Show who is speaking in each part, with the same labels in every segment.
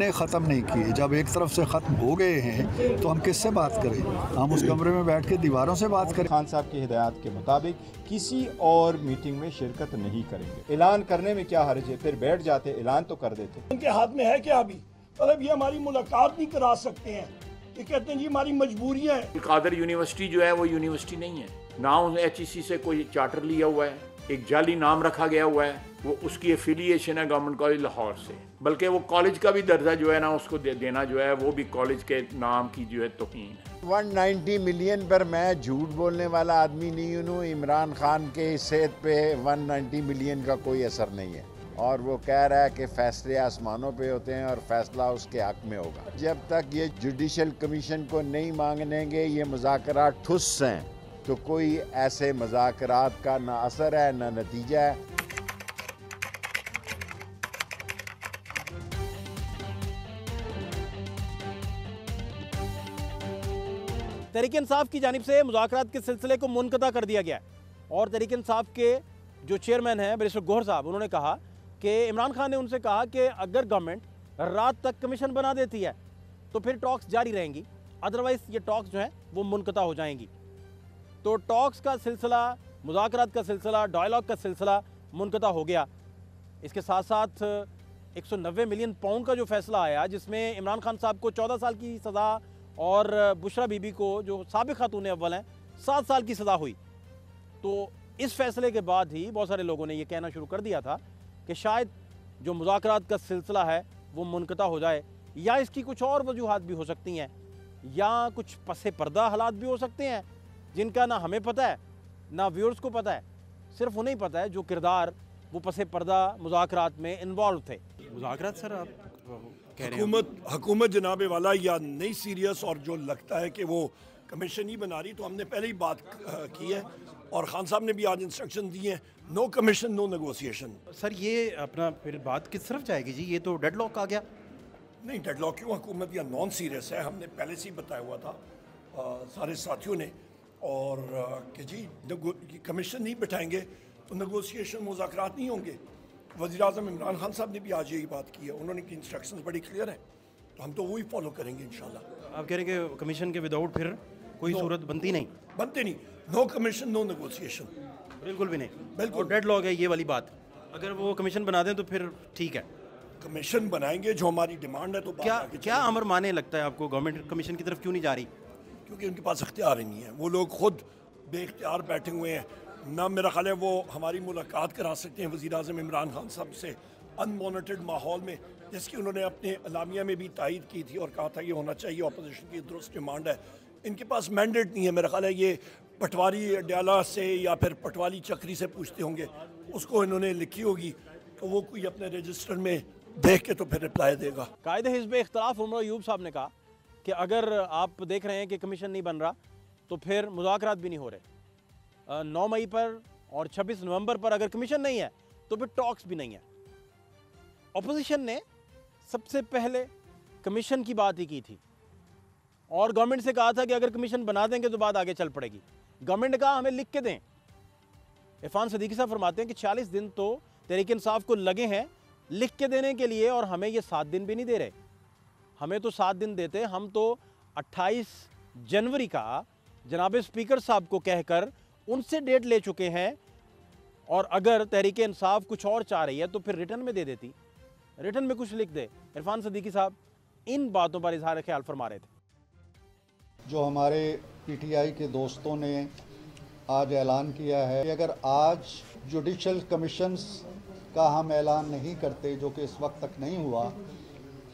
Speaker 1: नए ख़त्म नहीं किए। जब एक तरफ से ख़त्म हो गए हैं तो हम किससे बात करें? हम उस कमरे में बैठ के दीवारों से बात करें।
Speaker 2: खान साहब की हिदायत के मुताबिक किसी और मीटिंग में शिरकत नहीं करेंगे। ऐलान करने में क्या हर्ज है, फिर बैठ जाते, ऐलान तो कर देते।
Speaker 3: उनके हाथ में है क्या अभी? मतलब ये हमारी मुलाकात नहीं करा सकते हैं, ये कहते हैं जी हमारी मजबूरियां हैं।
Speaker 4: कादर यूनिवर्सिटी जो है वो यूनिवर्सिटी नहीं है, ना HEC से कोई चार्टर लिया हुआ है, एक जाली नाम रखा गया हुआ है, वो उसकी एफिलिएशन है गवर्नमेंट कॉलेज लाहौर से, बल्कि वो कॉलेज का भी दर्जा जो है ना उसको देना जो है वो भी कॉलेज के नाम की जो है तौहीन है।
Speaker 5: 190 मिलियन पर मैं झूठ बोलने वाला आदमी नहीं हूँ। इमरान खान के सेहत पे 190 मिलियन का कोई असर नहीं है, और वो कह रहा है कि फैसले आसमानों पे होते हैं और फैसला उसके हक में होगा। जब तक ये जुडिशल कमीशन को नहीं मांगेंगे ये मुज़ाकरात ठुस हैं, तो कोई ऐसे मुज़ाकरात का ना असर है ना नतीजा है।
Speaker 6: तहरीक इंसाफ की जानिब से मुज़ाकरात के सिलसिले को मुनक़ता कर दिया गया है, और तहरीक इंसाफ के जो चेयरमैन हैं बैरिस्टर गोहर साहब, उन्होंने कहा कि इमरान खान ने उनसे कहा कि अगर गवर्नमेंट रात तक कमीशन बना देती है तो फिर टॉक्स जारी रहेंगी, अदरवाइज़ ये टॉक्स जो हैं वो मुनक़ता हो जाएंगी। तो टॉक्स का सिलसिला, मुज़ाकरात का सिलसिला, डायलॉग का सिलसिला मुनक़ता हो गया। इसके साथ साथ 190 मिलियन पाउंड का जो फैसला आया, जिसमें इमरान खान साहब को 14 साल की सज़ा और बुशरा बीबी को, जो साबिक़ खातून अव्वल हैं, 7 साल की सज़ा हुई। तो इस फैसले के बाद ही बहुत सारे लोगों ने ये कहना शुरू कर दिया था कि शायद जो मुज़ाकरात का सिलसिला है वो मुनक़ता हो जाए, या इसकी कुछ और वजूहात भी हो सकती हैं, या कुछ पसे पर्दा हालात भी हो सकते हैं जिनका ना हमें पता है ना व्यूअर्स को पता है। सिर्फ उन्हें ही पता है जो किरदार वो पसे पर्दा मुज़ाकरात में इन्वॉल्व थे।
Speaker 7: मुज़ाकरात सर आप
Speaker 3: हुकूमत जनाबे वाला या नहीं सीरियस, और जो लगता है कि वो कमीशन ही बना रही, तो हमने पहले ही बात की है और खान साहब ने भी आज इंस्ट्रक्शन दिए हैं, no commission no negotiation.
Speaker 7: Sir ये अपना फिर बात किस तरफ जाएगी जी? ये तो डेडलॉक आ गया।
Speaker 3: नहीं, डेडलॉक क्यों? हुकूमत या नॉन सीरियस है, हमने पहले से ही बताया हुआ था सारे साथियों ने, और कि जी कमीशन नहीं बिठाएंगे तो नेगोशिएशन मुज़ाकरात नहीं होंगे। वज़ीर-ए-आज़म इमरान खान साहब ने भी आज यही बात की है, उन्होंने की इंस्ट्रक्शंस बड़ी क्लियर हैं, तो हम तो वही फॉलो करेंगे इंशाल्लाह।
Speaker 7: आप कह रहे हैं कि कमीशन के विदाउट फिर कोई सूरत बनती नहीं?
Speaker 3: बनते नहीं, नो कमीशन नो नेगोशिएशन,
Speaker 7: बिल्कुल भी नहीं।
Speaker 3: बिल्कुल
Speaker 7: डेडलॉक है ये वाली बात। अगर वो कमीशन बना दें तो फिर ठीक है,
Speaker 3: कमीशन बनाएंगे जो हमारी डिमांड है। तो
Speaker 7: क्या अमर माने लगता है आपको गवर्नमेंट कमीशन की तरफ क्यों नहीं जा रही?
Speaker 3: क्योंकि उनके पास इख्तियार ही नहीं है, वो लोग खुद बेइख्तियार बैठे हुए हैं ना। मेरा ख्याल है वो हमारी मुलाकात करा सकते हैं वज़ीर-ए-आज़म इमरान खान साहब से अनमॉनिटर्ड माहौल में, जिसकी उन्होंने अपने अलामिया में भी तायद की थी और कहा था ये होना चाहिए, अपोजिशन की दुरुस्त डिमांड है। इनके पास मैंडेट नहीं है। मेरा ख्याल है ये पटवारी अड्याला से या फिर पटवारी चक्री से पूछते होंगे, उसको इन्होंने लिखी होगी, तो वो कोई अपने रजिस्टर में देख के तो फिर रिप्लाई देगा।
Speaker 6: कायद हिज़्ब इख्तिलाफ उमर अयूब साहब ने कहा कि अगर आप देख रहे हैं कि कमीशन नहीं बन रहा तो फिर मुज़ाकरात भी नहीं हो रहे। 9 मई पर और 26 नवंबर पर अगर कमीशन नहीं है तो फिर टॉक्स भी नहीं है। अपोजिशन ने सबसे पहले कमीशन की बात ही की थी और गवर्नमेंट से कहा था कि अगर कमीशन बना देंगे तो बात आगे चल पड़ेगी। गवर्नमेंट ने कहा हमें लिख के दें। इरफान सदीकी साहब फरमाते हैं कि 40 दिन तो तहरीक इंसाफ को लगे हैं लिख के देने के लिए, और हमें ये 7 दिन भी नहीं दे रहे। हमें तो 7 दिन देते, हम तो 28 जनवरी का जनाब स्पीकर साहब को कहकर उनसे डेट ले चुके हैं, और अगर तहरीक इंसाफ कुछ और चाह रही है तो फिर रिटर्न में दे देती, रिटर्न में कुछ लिख दे। इरफान सदीकी साहब इन बातों पर इजहार ख्याल फरमा रहे थे।
Speaker 1: जो हमारे PTI के दोस्तों ने आज ऐलान किया है कि अगर आज जुडिशल कमीशंस का हम ऐलान नहीं करते, जो कि इस वक्त तक नहीं हुआ,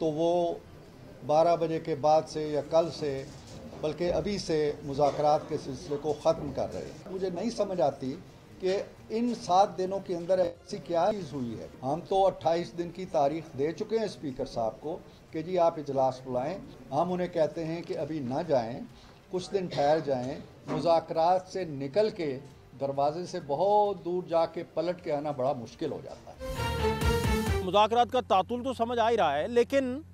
Speaker 1: तो वो 12 बजे के बाद से या कल से, बल्कि अभी से मुज़ाकरात के सिलसिले को ख़त्म कर रहे हैं। मुझे नहीं समझ आती कि इन 7 दिनों के अंदर ऐसी क्या चीज़ हुई है। हम तो 28 दिन की तारीख दे चुके हैं स्पीकर साहब को कि जी आप इजलास बुलाएं। हम उन्हें कहते हैं कि अभी ना जाएं, कुछ दिन ठहर जाएं। मुज़ाकरात से निकल के दरवाजे से बहुत दूर जाके पलट के आना बड़ा मुश्किल हो जाता है।
Speaker 6: मुज़ाकरात का तातुल तो समझ आ ही रहा है, लेकिन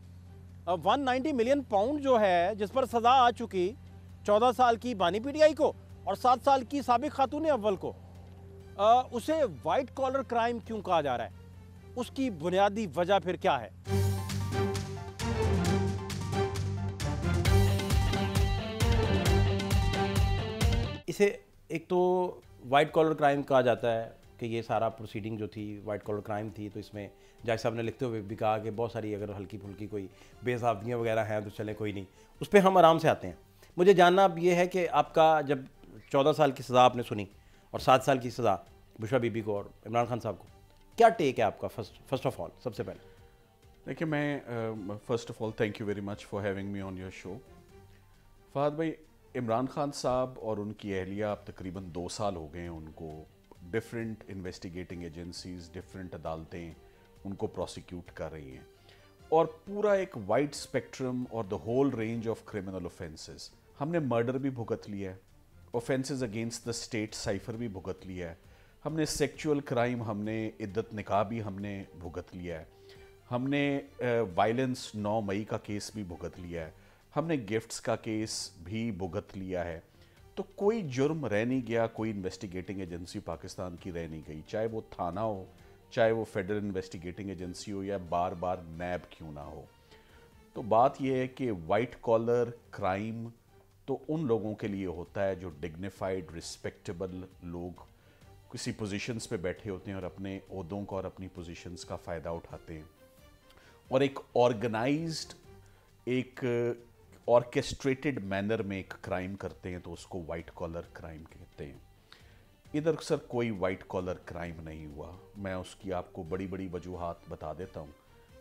Speaker 6: 190 मिलियन पाउंड जो है, जिस पर सज़ा आ चुकी 14 साल की बानी PTI को और 7 साल की साबिक़ खातून अव्वल को, उसे वाइट कॉलर क्राइम क्यों कहा जा रहा है? उसकी बुनियादी वजह फिर क्या है? इसे एक तो वाइट कॉलर क्राइम कहा जाता है कि ये सारा प्रोसीडिंग जो थी वाइट कॉलर क्राइम थी, तो इसमें जज साहब ने लिखते हुए भी कहा कि बहुत सारी अगर हल्की फुल्की कोई बेसाबियाँ वगैरह हैं तो चले कोई नहीं, उस पर हम आराम से आते हैं। मुझे जानना अब ये है कि आपका जब 14 साल की सज़ा आपने सुनी और 7 साल की सज़ा बुशरा बीबी को और इमरान खान साहब को, क्या टेक है आपका फर्स्ट ऑफ ऑल सबसे पहले?
Speaker 8: देखिए, मैं first of all thank you very much for having me on your show. Fahad भाई, इमरान खान साहब और उनकी अहलिया अब तकरीबन 2 साल हो गए हैं उनको डिफरेंट इन्वेस्टिगेटिंग एजेंसीज, डिफरेंट अदालतें उनको प्रोसिक्यूट कर रही हैं, और पूरा एक वाइड स्पेक्ट्रम और the whole range of criminal offences. हमने मर्डर भी भुगत लिया है, offences against the state cipher भी भुगत लिया है, हमने सेक्सुअल क्राइम, हमने इद्दत निकाह भी हमने भुगत लिया है, हमने वायलेंस 9 मई का केस भी भुगत लिया है, हमने गिफ्ट्स का केस भी भुगत लिया है। तो कोई जुर्म रह नहीं गया, कोई इन्वेस्टिगेटिंग एजेंसी पाकिस्तान की रह नहीं गई, चाहे वो थाना हो, चाहे वो फेडरल इन्वेस्टिगेटिंग एजेंसी हो, या बार बार नैब क्यों ना हो। तो बात यह है कि वाइट कॉलर क्राइम तो उन लोगों के लिए होता है जो डिग्निफाइड, रिस्पेक्टेबल लोग किसी पोजीशंस पे बैठे होते हैं और अपने ओहदों का और अपनी पोजीशंस का फ़ायदा उठाते हैं, और एक ऑर्गेनाइज्ड, एक ऑर्केस्ट्रेटेड मैनर में एक क्राइम करते हैं, तो उसको वाइट कॉलर क्राइम कहते हैं। इधर सर कोई वाइट कॉलर क्राइम नहीं हुआ। मैं उसकी आपको बड़ी बड़ी वजूहात बता देता हूँ।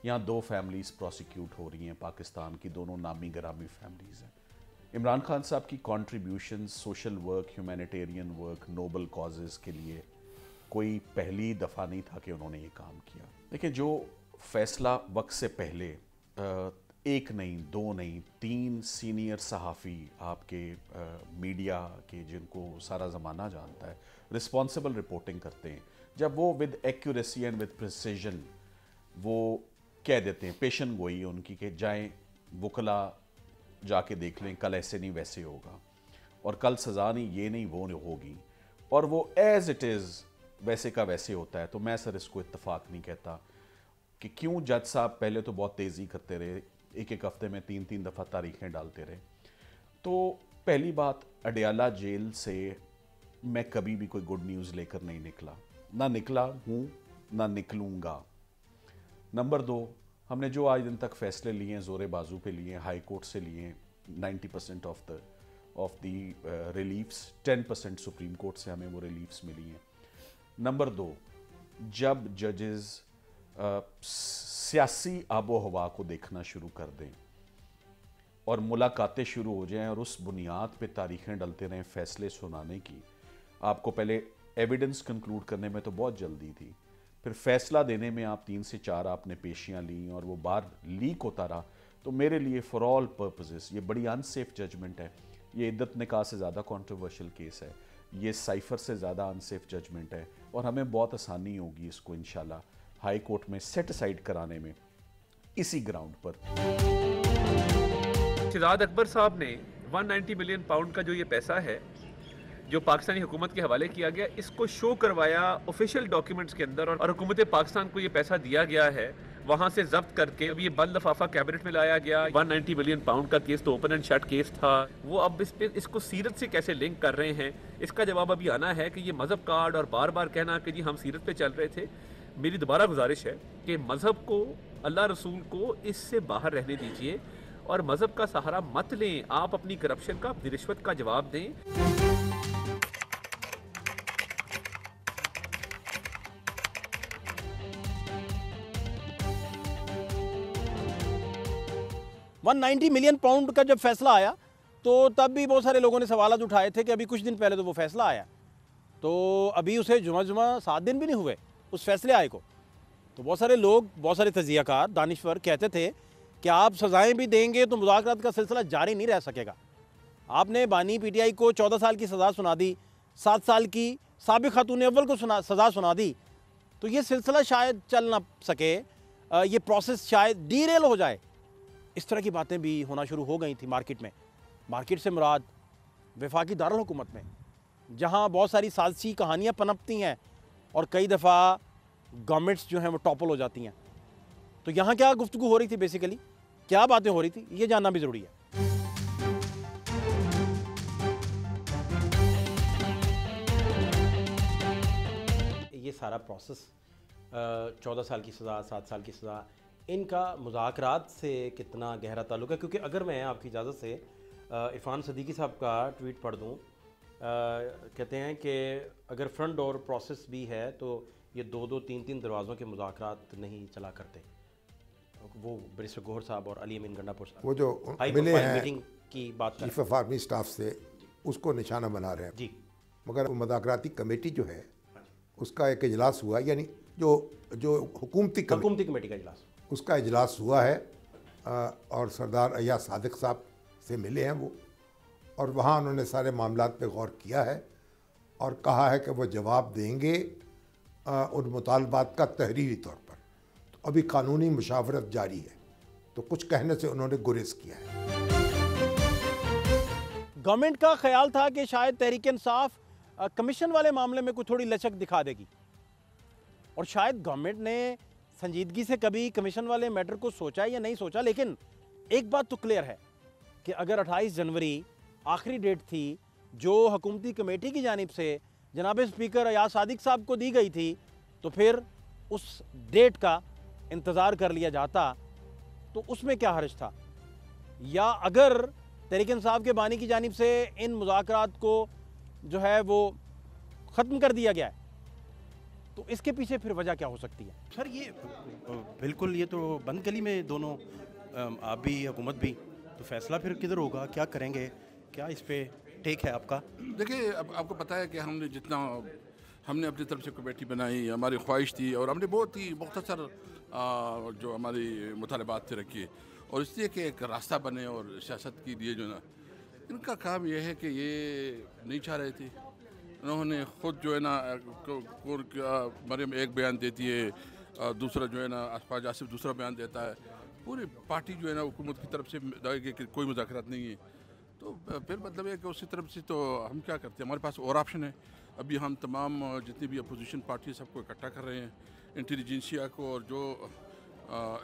Speaker 8: यहाँ 2 फैमिलीज़ प्रोसिक्यूट हो रही हैं पाकिस्तान की, दोनों नामी गरामी फैमिलीज़ हैं। इमरान खान साहब की contribution social work, humanitarian work, noble causes के लिए कोई पहली दफ़ा नहीं था कि उन्होंने ये काम किया। देखिए, जो फैसला वक्त से पहले 1 नहीं, 2 नहीं, 3 सीनियर सहाफ़ी आपके मीडिया के, जिनको सारा ज़माना जानता है, रिस्पॉन्सिबल रिपोर्टिंग करते हैं, जब वो with accuracy and with precision वो कह देते हैं, पेशन गोई उनकी कि जाएं वकला जाके देख लें, कल ऐसे नहीं वैसे होगा, और कल सज़ा नहीं, ये नहीं वो नहीं होगी, और वो एज़ इट इज़ वैसे का वैसे होता है। तो मैं सर इसको इत्तफाक नहीं कहता कि क्यों जज साहब पहले तो बहुत तेज़ी करते रहे, एक हफ्ते में 3 दफ़ा तारीखें डालते रहे। तो पहली बात, अडयाला जेल से मैं कभी भी कोई गुड न्यूज़ लेकर नहीं निकला, ना निकला हूँ, ना निकलूँगा। नंबर 2, हमने जो आज दिन तक फैसले लिए हैं, ज़ोरे बाजू पे लिए हैं, हाई कोर्ट से लिए हैं, 90% of the reliefs, 10% supreme court से हमें वो रिलीफ्स मिली हैं। नंबर 2, जब जजेस सियासी आबो हवा को देखना शुरू कर दें और मुलाकातें शुरू हो जाएं और उस बुनियाद पे तारीखें डलते रहें फैसले सुनाने की, आपको पहले एविडेंस कंक्लूड करने में तो बहुत जल्दी थी, फिर फैसला देने में आप 3 से 4 आपने पेशियां ली और वो बार लीक होता रहा। तो मेरे लिए फॉर ऑल पर्पसेस ये बड़ी अनसेफ जजमेंट है। ये इद्दत निकाह से ज़्यादा कंट्रोवर्शियल केस है, ये साइफर से ज़्यादा अनसेफ जजमेंट है, और हमें बहुत आसानी होगी इसको इंशाल्लाह हाई कोर्ट में सेट असाइड कराने में, इसी ग्राउंड पर।
Speaker 9: शहजाद अकबर साहब ने 190 मिलियन पाउंड का जो ये पैसा है जो पाकिस्तानी हुकूमत के हवाले किया गया, इसको शो करवाया ऑफिशियल डॉक्यूमेंट्स के अंदर, और हुकूमत पाकिस्तान को ये पैसा दिया गया है, वहाँ से जब्त करके अब ये बंद लफाफा कैबिनेट में लाया गया। 190 मिलियन पाउंड का केस तो ओपन एंड शट केस था, वो अब इसको सीरत से कैसे लिंक कर रहे हैं, इसका जवाब अभी आना है कि ये मजहब कार्ड और बार बार कहना कि जी हम सीरत पे चल रहे थे। मेरी दोबारा गुजारिश है कि मजहब को, अल्लाह रसूल को इससे बाहर रहने दीजिए और मजहब का सहारा मत लें। आप अपनी करप्शन का, अपनी रिश्वत का जवाब दें।
Speaker 6: 190 मिलियन पाउंड का जब फैसला आया तो तब भी बहुत सारे लोगों ने सवाल उठाए थे कि अभी कुछ दिन पहले तो वो फैसला आया, तो अभी उसे जुमा 7 दिन भी नहीं हुए उस फैसले आए को। तो बहुत सारे लोग, बहुत सारे तजियाकार, दानिश्वर कहते थे कि आप सज़ाएं भी देंगे तो मुज़ाकरात का सिलसिला जारी नहीं रह सकेगा। आपने बानी PTI को 14 साल की सज़ा सुना दी, 7 साल की साबिक़ खातून अव्वल को सज़ा सुना दी, तो ये सिलसिला शायद चल ना सके, ये प्रोसेस शायद डीरेल हो जाए। इस तरह की बातें भी होना शुरू हो गई थी मार्केट में। मार्केट से मुराद वफाकी दारुल हुकूमत में, जहाँ बहुत सारी साजिशी कहानियाँ पनपती हैं और कई दफ़ा गवर्नमेंट्स जो हैं वो टॉपल हो जाती हैं। तो यहाँ क्या गुफ्तगू हो रही थी, बेसिकली क्या बातें हो रही थी, ये जानना भी ज़रूरी है। सारा प्रोसेस 14 साल की सज़ा, 7 साल की सज़ा, इनका मुज़ाकरात से कितना गहरा ताल्लुक़ है? क्योंकि अगर मैं आपकी इजाज़त से इरफान सदीकी साहब का ट्वीट पढ़ दूँ, कहते हैं कि अगर फ्रंट डोर प्रोसेस भी है तो ये 2-2, 3-3 दरवाज़ों के मुज़ाकरात नहीं चला करते। वो बैरिस्टर गोहर साहब और अली अमीन गंडापुर साहब
Speaker 10: वो जो
Speaker 6: हाई
Speaker 10: मिले
Speaker 6: प्रोफाइल
Speaker 10: हैं
Speaker 6: मीटिंग की बात कर
Speaker 10: चीफ ऑफ आर्मी स्टाफ से, उसको निशाना बना रहे हैं
Speaker 6: जी।
Speaker 10: मगर मुज़ाकराती कमेटी जो है उसका एक इजलास हुआ, यानी जो हुकूमती
Speaker 6: कमेटी का इजलास,
Speaker 10: उसका इजलास हुआ है और सरदार अय्याज सादिक साहब से मिले हैं वो, और वहाँ उन्होंने सारे मामलात पे गौर किया है और कहा है कि वो जवाब देंगे उन मुतालबात का तहरीरी तौर पर। तो अभी कानूनी मुशावरत जारी है, तो कुछ कहने से उन्होंने गुरेज किया है।
Speaker 6: गवर्नमेंट का ख्याल था कि शायद तहरीक इंसाफ कमीशन वाले मामले में कुछ थोड़ी लचक दिखा देगी, और शायद गवर्नमेंट ने संजीदगी से कभी कमीशन वाले मैटर को सोचा या नहीं सोचा। लेकिन एक बात तो क्लियर है कि अगर 28 जनवरी आखिरी डेट थी जो हुकूमती कमेटी की जानिब से जनाब स्पीकर अय्याज सादिक साहब को दी गई थी, तो फिर उस डेट का इंतज़ार कर लिया जाता, तो उसमें क्या हर्ज था? या अगर तहरीक इंसाफ के बानी की जानिब से इन मुज़ाकरात को जो है वो ख़त्म कर दिया गया है, तो इसके पीछे फिर वजह क्या हो सकती है?
Speaker 7: सर ये बिल्कुल, ये तो बंद गली में दोनों, आप भी हुकूमत भी, तो फैसला फिर किधर होगा, क्या करेंगे, क्या इस पे टेक है आपका?
Speaker 11: देखिए, अब आपको पता है कि हमने अपनी तरफ से कमेटी बनाई, हमारी ख्वाहिश थी और हमने बहुत ही मुख्तसर जो हमारी मुतालबात थे रखी, और इसलिए कि एक रास्ता बने और सियासत के लिए जो ना इनका काम यह है कि ये नहीं चाह रहे थे। उन्होंने ख़ुद जो है ना मरियम एक बयान देती है, दूसरा जो है ना ख्वाजा आसिफ दूसरा बयान देता है, पूरी पार्टी जो है ना हुकूमत की तरफ से दावे कि कोई मुज़ाकरात नहीं है। तो फिर मतलब है कि उसकी तरफ से तो हम क्या करते हैं, हमारे पास और ऑप्शन है। अभी हम तमाम जितनी भी अपोजिशन पार्टी सबको इकट्ठा कर रहे हैं, इंटेलिजेंसिया को और जो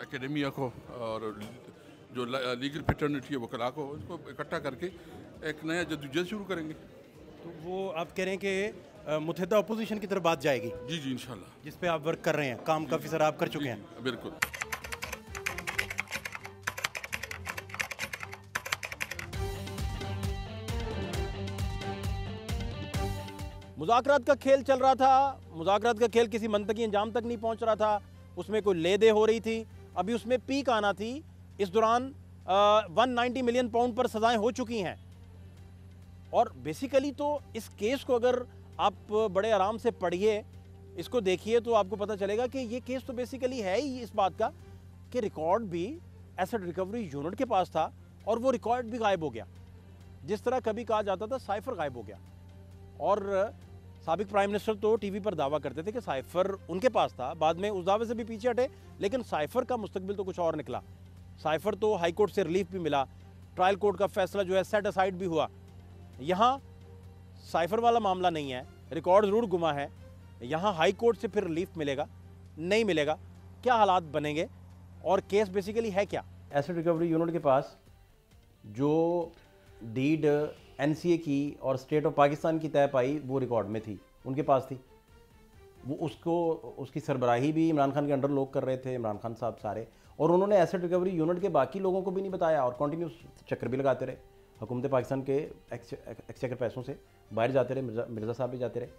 Speaker 11: एकेडमिया को और जो लीगल फ्रेटर्निटी है वकला को, उसको इकट्ठा करके एक नया जद्दोजहद शुरू करेंगे।
Speaker 7: तो वो आप कह रहे हैं कि मुत्तहिदा अपोजिशन की तरफ बात जाएगी?
Speaker 11: जी जी, इंशाल्लाह,
Speaker 7: जिस पे आप वर्क कर रहे हैं, काम काफ़ी सारा आप कर चुके हैं।
Speaker 11: बिल्कुल।
Speaker 6: मुज़ाकरात का खेल चल रहा था, मुज़ाकरात का खेल किसी मंतकी अंजाम तक नहीं पहुंच रहा था, उसमें कोई ले दे हो रही थी, अभी उसमें पीक आना थी। इस दौरान 190 मिलियन पाउंड पर सजाएं हो चुकी हैं, और बेसिकली तो इस केस को अगर आप बड़े आराम से पढ़िए, इसको देखिए, तो आपको पता चलेगा कि ये केस तो बेसिकली है ही इस बात का कि रिकॉर्ड भी एसेट रिकवरी यूनिट के पास था और वो रिकॉर्ड भी गायब हो गया। जिस तरह कभी कहा जाता था साइफर गायब हो गया, और साबिक प्राइम मिनिस्टर तो टीवी पर दावा करते थे कि साइफर उनके पास था, बाद में उस दावे से भी पीछे हटे, लेकिन साइफर का मुस्तकबिल तो कुछ और निकला। साइफर तो हाई कोर्ट से रिलीफ भी मिला, ट्रायल कोर्ट का फैसला जो है सेट असाइड भी हुआ। यहाँ साइफर वाला मामला नहीं है, रिकॉर्ड ज़रूर गुमा है, यहाँ हाई कोर्ट से फिर रिलीफ मिलेगा नहीं मिलेगा, क्या हालात बनेंगे, और केस बेसिकली है क्या? एसेट रिकवरी यूनिट के पास जो डीड एनसीए की और स्टेट ऑफ पाकिस्तान की तय पाई वो रिकॉर्ड में थी, उनके पास थी, वो उसकी सरबराही भी इमरान खान के अंडर लोग कर रहे थे, इमरान खान साहब सारे, और उन्होंने एसेट रिकवरी यूनिट के बाकी लोगों को भी नहीं बताया और कंटिन्यूस चक्कर भी लगाते रहे। हुकूमत पाकिस्तान के एक्सचेकर पैसों से बाहर जाते रहे, मिर्ज़ा साहब भी जाते रहे।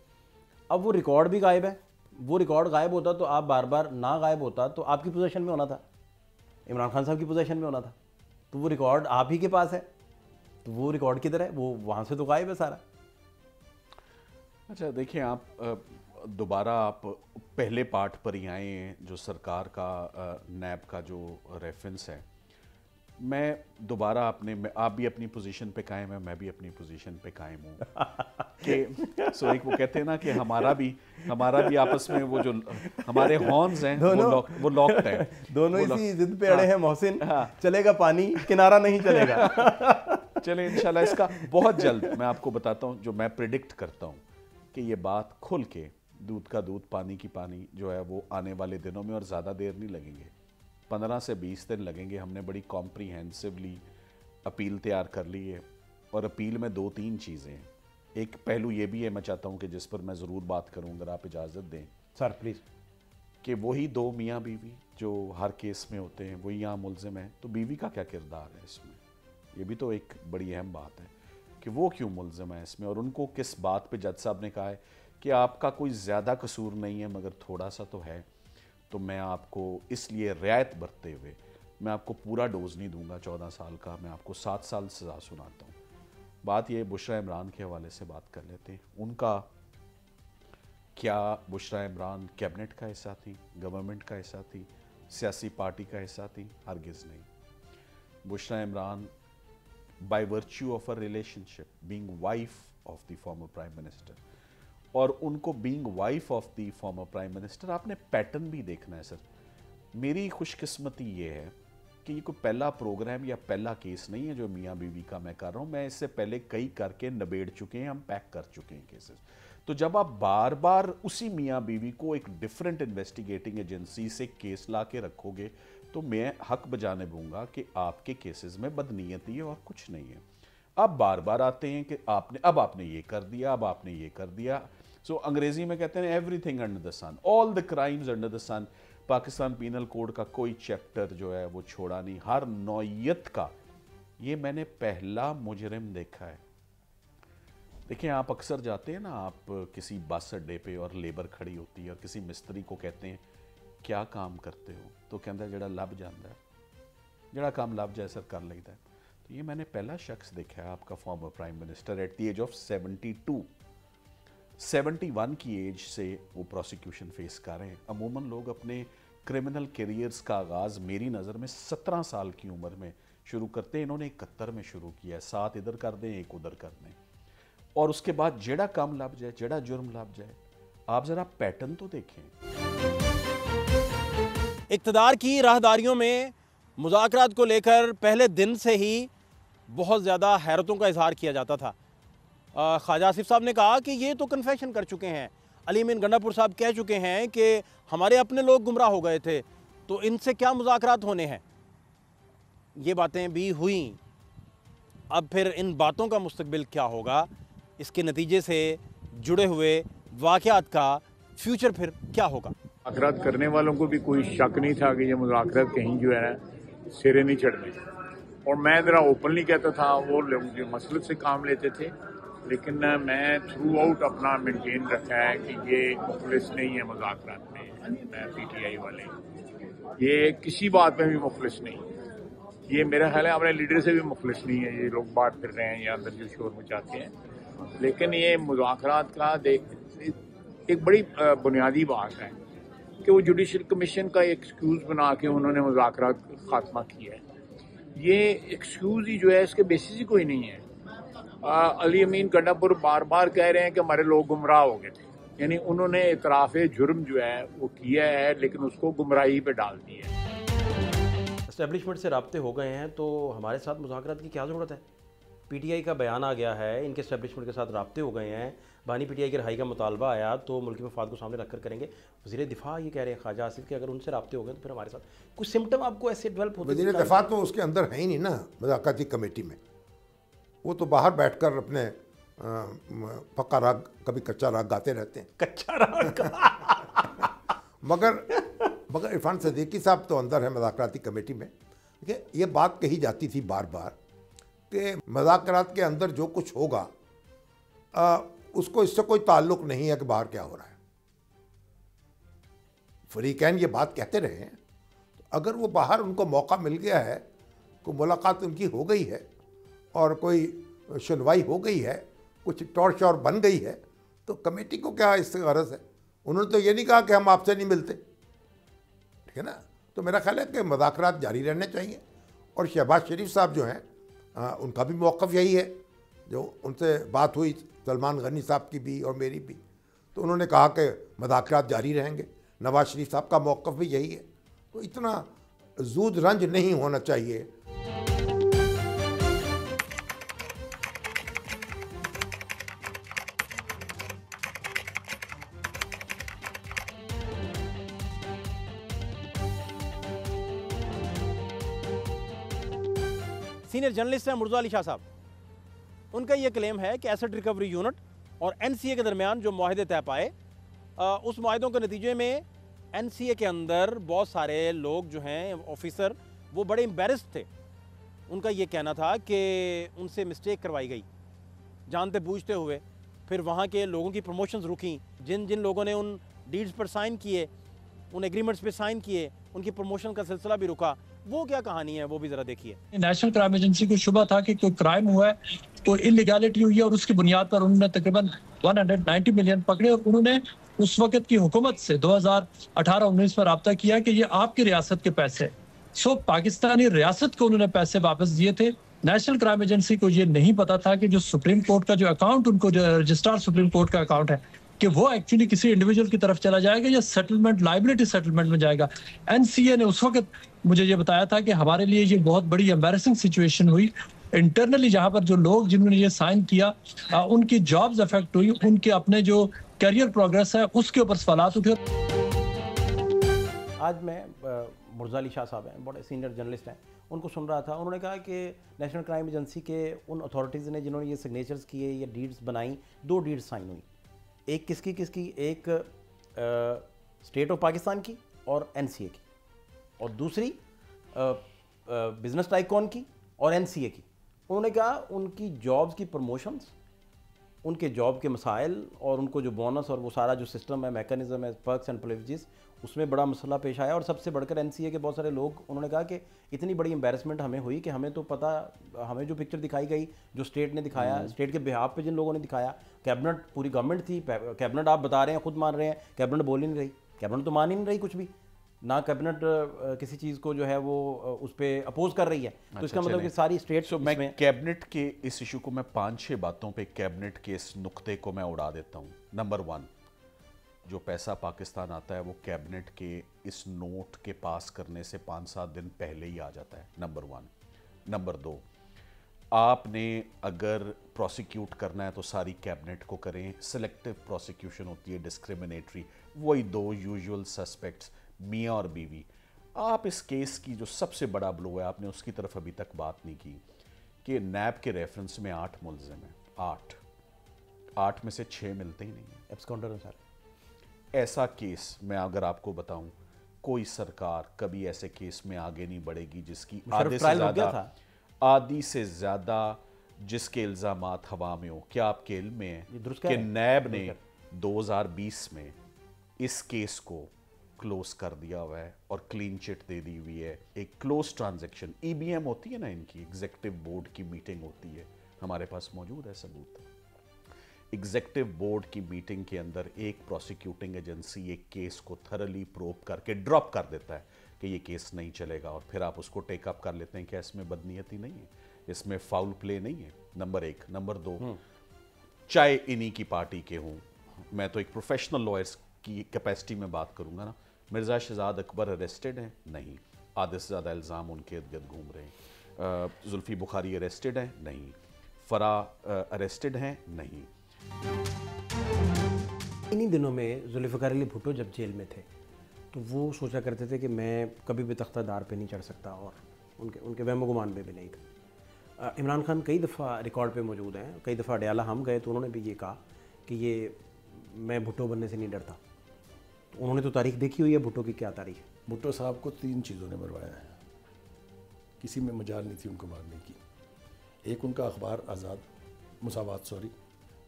Speaker 6: अब वो रिकॉर्ड भी गायब है। वो रिकॉर्ड गायब होता तो आप बार बार ना गायब होता तो आपकी पोजीशन में होना था, इमरान खान साहब की पोजीशन में होना था, तो वो रिकॉर्ड आप ही के पास है, तो वो रिकॉर्ड किधर है? वो वहाँ से तो गायब है सारा।
Speaker 8: अच्छा देखिए, आप दोबारा आप पहले पार्ट पर ही आए हैं, जो सरकार का नैब का जो रेफरेंस है। मैं दोबारा आप भी अपनी पोजीशन पे कायम है, मैं भी अपनी पोजीशन पे कायम हूँ कि एक वो कहते हैं ना कि हमारा भी आपस में वो जो हमारे हॉर्न्स हैं वो लॉक्ड हैं,
Speaker 6: दोनों इसी जिद पे अड़े हैं मोहसिन। चलेगा पानी, किनारा नहीं चलेगा।
Speaker 8: चले इंशाल्लाह इसका बहुत जल्द मैं आपको बताता हूँ, जो मैं प्रिडिक्ट करता हूँ कि ये बात खुल के दूध का दूध पानी की पानी जो है वो आने वाले दिनों में, और ज़्यादा देर नहीं लगेंगे, 15 से 20 दिन लगेंगे। हमने बड़ी कॉम्प्रीहेंसिवली अपील तैयार कर ली है, और अपील में 2-3 चीज़ें हैं। एक पहलू ये भी है, मैं चाहता हूँ कि जिस पर मैं ज़रूर बात करूँ अगर आप इजाज़त दें।
Speaker 6: सर प्लीज़,
Speaker 8: कि वही दो मियाँ बीवी जो हर केस में होते हैं वही यहाँ मुलजिम हैं, तो बीवी का क्या किरदार है इसमें? ये भी तो एक बड़ी अहम बात है कि वो क्यों मुलजिम है इसमें, और उनको किस बात पे जज साहब ने कहा है कि आपका कोई ज़्यादा कसूर नहीं है मगर थोड़ा सा तो है, तो मैं आपको इसलिए रियायत बरतते हुए मैं आपको पूरा डोज नहीं दूंगा 14 साल का, मैं आपको 7 साल सज़ा सुनाता हूँ। बात ये बुशरा इमरान के हवाले से बात कर लेते हैं। उनका क्या बुशरा इमरान कैबिनेट का हिस्सा थी, गवर्नमेंट का हिस्सा थी, सियासी पार्टी का हिस्सा थी? हरगिज़ नहीं। Bushra Imran by virtue of a relationship being wife of the former prime minister, और उनको being wife of the former prime minister आपने पैटर्न भी देखना है सर। मेरी खुशकिस्मती ये है कि ये कोई पहला प्रोग्राम या पहला केस नहीं है जो मियाँ बीवी का मैं कर रहा हूँ, मैं इससे पहले कई करके निबेड़ चुके हैं, हम पैक कर चुके हैं केसेस। तो जब आप बार बार उसी मियाँ बीवी को एक डिफरेंट इन्वेस्टिगेटिंग एजेंसी से केस ला के रखोगे तो मैं हक बजाने दूंगा कि आपके केसेस में बदनीयती है और कुछ नहीं है। अब बार बार आते हैं कि आपने ये कर दिया, अब आपने ये कर दिया। सो अंग्रेजी में कहते हैं everything under the sun, all the crimes under the sun. Pakistan penal code का कोई चैप्टर जो है वो छोड़ा नहीं, हर नौयत का। ये मैंने पहला मुजरिम देखा है। देखिए, आप अक्सर जाते हैं ना, आप किसी बस अड्डे पे और लेबर खड़ी होती है और किसी मिस्त्री को कहते हैं क्या काम करते हो, तो कहता है जड़ा लभ जाता है, जड़ा काम लभ जाए सर कर लेता है। तो ये मैंने पहला शख्स देखा है आपका former prime minister at the age of 71 की एज से वो प्रोसिक्यूशन फेस कर रहे हैं। अमूमन लोग अपने क्रिमिनल करियर्स का आगाज़ मेरी नज़र में 17 साल की उम्र में शुरू करते हैं। इन्होंने 71 में शुरू किया है, 7 इधर कर दें 1 उधर कर दें, और उसके बाद जेड़ा काम लभ जाए, जेड़ा जुर्म लभ जाए। आप ज़रा पैटर्न तो देखें।
Speaker 6: इक़्तिदार की राहदारियों में मुज़ाकरात को लेकर पहले दिन से ही बहुत ज़्यादा हैरतों का इजहार किया जाता था। ख्वाजा आसिफ साहब ने कहा कि ये तो कन्फेशन कर चुके हैं, अली अमीन गंडापुर साहब कह चुके हैं कि हमारे अपने लोग गुमराह हो गए थे, तो इनसे क्या मुज़ाकरात होने हैं। ये बातें भी हुई। अब फिर इन बातों का मुस्तकबिल क्या होगा, इसके नतीजे से जुड़े हुए वाक़यात का फ्यूचर फिर क्या होगा।
Speaker 4: मुज़ाकरात करने वालों को भी कोई शक नहीं था कि ये मुज़ाकरात कहीं जो है ना सिरे नहीं चढ़ने, और मैं ज़रा ओपनली कहता था, वो लोग जो मसलत से काम लेते थे, लेकिन मैं थ्रू आउट अपना मेंटेन रखा है कि ये मुखलिस नहीं है मुज़ाकरात में। पीटीआई वाले ये किसी बात में भी मुखलिस नहीं, ये मेरा ख्याल है अपने लीडर से भी मुखलिस नहीं है। ये लोग बात कर रहे हैं या अंदर जो शोर मचाते हैं, लेकिन ये मुज़ाकरात का एक बड़ी बुनियादी बात है कि वो जुडिशल कमीशन का एक्सक्यूज़ बना के उन्होंने मुज़ाकरात खात्मा किया है। ये एक्सक्यूज़ ही जो है इसके बेसिस ही कोई नहीं है। अली अमीन गंडापुर बार बार कह रहे हैं कि हमारे लोग गुमराह हो गए थे, यानी उन्होंने इतराफ़ जुर्म जो है वो किया है, लेकिन उसको गुमराही पे डाल दिया है।
Speaker 7: एस्टेब्लिशमेंट से राब्ते हो गए हैं तो हमारे साथ मुज़ाकरात की क्या ज़रूरत है। पीटीआई का बयान आ गया है, इनके एस्टेब्लिशमेंट के साथ राब्ते हो गए हैं, बानी पीटीआई की रिहाई का मुतालबा आया तो मुल्की मफाद को सामने रखकर करेंगे। वज़ीर दिफा ये कह रहे हैं ख्वाजा आसिफ कि अगर उनसे राब्ते हो गए तो फिर हमारे साथ कुछ सिम्टम आपको ऐसे डेवलप होते हैं।
Speaker 10: वज़ीर दिफा तो उसके अंदर है ही नहीं ना मुज़ाकराती कमेटी में, वो तो बाहर बैठकर अपने पक्का राग कभी कच्चा राग गाते रहते हैं।
Speaker 7: कच्चा राग
Speaker 10: मगर इरफान सदीकी साहब तो अंदर है मुज़ाकराती कमेटी में। ये बात कही जाती थी बार बार कि मुज़ाकरात के अंदर जो कुछ होगा उसको इससे कोई ताल्लुक़ नहीं है कि बाहर क्या हो रहा है। फरीकैन ये बात कहते रहे हैं, तो अगर वो बाहर उनको मौका मिल गया है, कोई मुलाकात उनकी हो गई है और कोई सुनवाई हो गई है, कुछ टौर शौर बन गई है, तो कमेटी को क्या इससे गरज है। उन्होंने तो ये नहीं कहा कि हम आपसे नहीं मिलते, ठीक है ना। तो मेरा ख्याल है कि मुज़ाकरात जारी रहने चाहिए। और शहबाज शरीफ साहब जो हैं उनका भी मौक़िफ़ यही है, जो उनसे बात हुई सलमान गनी साहब की भी और मेरी भी, तो उन्होंने कहा कि मुज़ाकरात जारी रहेंगे। नवाज शरीफ साहब का मौक़िफ़ भी यही है। तो इतना जूद रंज नहीं होना चाहिए।
Speaker 6: सीनियर जर्नलिस्ट हैं मुर्तज़ा अली शाह साहब, उनका ये क्लेम है कि एसेट रिकवरी यूनिट और एनसीए के दरमियान जो मुआहदे तय पाए उस मुआहदों के नतीजे में NCA के अंदर बहुत सारे लोग जो हैं ऑफिसर वो बड़े एम्बेरस्ड थे। उनका ये कहना था कि उनसे मिस्टेक करवाई गई जानते बूझते हुए। फिर वहाँ के लोगों की प्रमोशंस रुकी, जिन जिन लोगों ने उन डीड्स पर साइन किए, उन एग्रीमेंट्स पे साइन किए, उनकी प्रमोशन का सिलसिला भी रुका। वो क्या कहानी है वो भी ज़रा देखिए।
Speaker 12: नेशनल क्राइम एजेंसी को शुबा था कि कोई क्राइम हुआ है, कोई इलीगैलिटी हुई है और उसकी बुनियाद पर उन्होंने तकरीबन 190 मिलियन पकड़े और उन्होंने उस वक्त की हुकूमत से 2018-19 में रब्ता किया कि ये आपकी रियासत के पैसे। सो पाकिस्तानी रियासत को उन्होंने पैसे वापस दिए थे। नेशनल क्राइम एजेंसी को ये नहीं पता था कि जो सुप्रीम कोर्ट का जो अकाउंट उनको जो रजिस्ट्रार सुप्रीम कोर्ट का अकाउंट है कि वो एक्चुअली किसी इंडिविजुअल की तरफ चला जाएगा या सेटलमेंट लायबिलिटी सेटलमेंट में जाएगा। NCA ने उस वक्त मुझे ये बताया था कि हमारे लिए ये बहुत बड़ी एम्बैरेसिंग सिचुएशन हुई इंटरनली, जहां पर जो लोग जिन्होंने ये साइन किया उनकी जॉब्स अफेक्ट हुई, उनके अपने जो करियर प्रोग्रेस है उसके ऊपर सवालात उठे।
Speaker 7: आज मैं मुर्जा अली शाह साहब हैं, बड़े सीनियर जर्नलिस्ट हैं, उनको सुन रहा था। उन्होंने कहा कि नेशनल क्राइम एजेंसी के उन अथॉरिटीज़ ने जिन्होंने ये सिग्नेचर्स किए, ये डीड्स बनाई, 2 डीड्स साइन हुई। एक किसकी, एक स्टेट ऑफ पाकिस्तान की और NCA की, और दूसरी बिजनेस टाइकॉन की और NCA की। उन्होंने कहा उनकी जॉब्स की प्रमोशंस, उनके जॉब के मसाइल और उनको जो बोनस और वो सारा जो सिस्टम है, मैकेनिज्म है, पर्क्स एंड प्रिविलेजेस, उसमें बड़ा मसला पेश आया। और सबसे बढ़कर NCA के बहुत सारे लोग, उन्होंने कहा कि इतनी बड़ी एम्बेरसमेंट हमें हुई कि हमें तो पता, हमें जो पिक्चर दिखाई गई, जो स्टेट ने दिखाया, स्टेट के बिहाफ पे जिन लोगों ने दिखाया, कैबिनेट पूरी गवर्नमेंट थी, कैबिनेट आप बता रहे हैं, खुद मान रहे हैं, कैबिनेट बोल ही नहीं रही, कैबिनेट तो मान ही नहीं रही कुछ भी, ना कैबिनेट किसी चीज़ को जो है वो उस पर अपोज कर रही है। तो इसका मतलब कि सारी स्टेट्स
Speaker 8: मैं कैबिनेट के इस इशू को मैं 5-6 बातों पे कैबिनेट के इस नुक्ते को मैं उड़ा देता हूँ। नंबर 1, जो पैसा पाकिस्तान आता है वो कैबिनेट के इस नोट के पास करने से 5-7 दिन पहले ही आ जाता है, नंबर 1। नंबर 2, आपने अगर प्रोसिक्यूट करना है तो सारी कैबिनेट को करें। सिलेक्टिव प्रोसिक्यूशन होती है, डिस्क्रिमिनेटरी, वही 2 यूजुअल सस्पेक्ट्स, मियाँ और बीवी। आप इस केस की जो सबसे बड़ा ब्लो है, आपने उसकी तरफ अभी तक बात नहीं की कि नैब के रेफरेंस में 8 मुलजिम हैं, 8 में से 6 मिलते ही नहीं है,
Speaker 7: एब्सकॉन्डर हैं सर।
Speaker 8: ऐसा केस मैं अगर आपको बताऊं, कोई सरकार कभी ऐसे केस में आगे नहीं बढ़ेगी जिसकी आधी से ज़्यादा जिसके इल्ज़ामात हवा में हो। क्या आपके इल्म में है कि नैब ने 2020 में इस केस को क्लोज कर दिया हुआ है और क्लीन चिट दे दी हुई है। एक क्लोज ट्रांजैक्शन, EBM होती है ना, इनकी एग्जीक्यूटिव बोर्ड की मीटिंग होती है, हमारे पास मौजूद है सबूत। एग्जीक्यूटिव बोर्ड की मीटिंग के अंदर एक प्रोसिक्यूटिंग एजेंसी एक केस को थरली प्रोब करके ड्रॉप कर देता है कि ये केस नहीं चलेगा, और फिर आप उसको टेकअप कर लेते हैं कि इसमें बदनीयती नहीं है, इसमें फाउल प्ले नहीं है। नंबर 1। नंबर 2, चाहे इन्हीं की पार्टी के हों, मैं तो एक प्रोफेशनल लॉयर्स की कैपेसिटी में बात करूंगा ना, मिर्ज़ा शहजाद अकबर अरेस्टेड हैं? नहीं। आधे से ज़्यादा इल्ज़ाम उनके इर्द गिर्द घूम रहे हैं। जुल्फ़ी बुखारी अरेस्टेड हैं? नहीं। फरा अरेस्टेड हैं? नहीं।
Speaker 7: इन्हीं दिनों में जुल्फ़िकार अली भुट्टो जब जेल में थे तो वो सोचा करते थे कि मैं कभी भी तख्तादार पे नहीं चढ़ सकता, और उनके वहम गुमान पे भी नहीं था। इमरान खान कई दफ़ा रिकॉर्ड पे मौजूद हैं, कई दफ़ा अडयाला हम गए तो उन्होंने भी ये कहा कि ये मैं भुट्टो बनने से नहीं डरता। तो उन्होंने तो तारीख देखी हुई है, भुट्टो की क्या तारीख है?
Speaker 3: भुट्टो साहब को 3 चीज़ों ने मरवाया है, किसी में मजाल नहीं थी उनको मारने की। एक उनका अखबार आज़ाद, मुसावात सॉरी,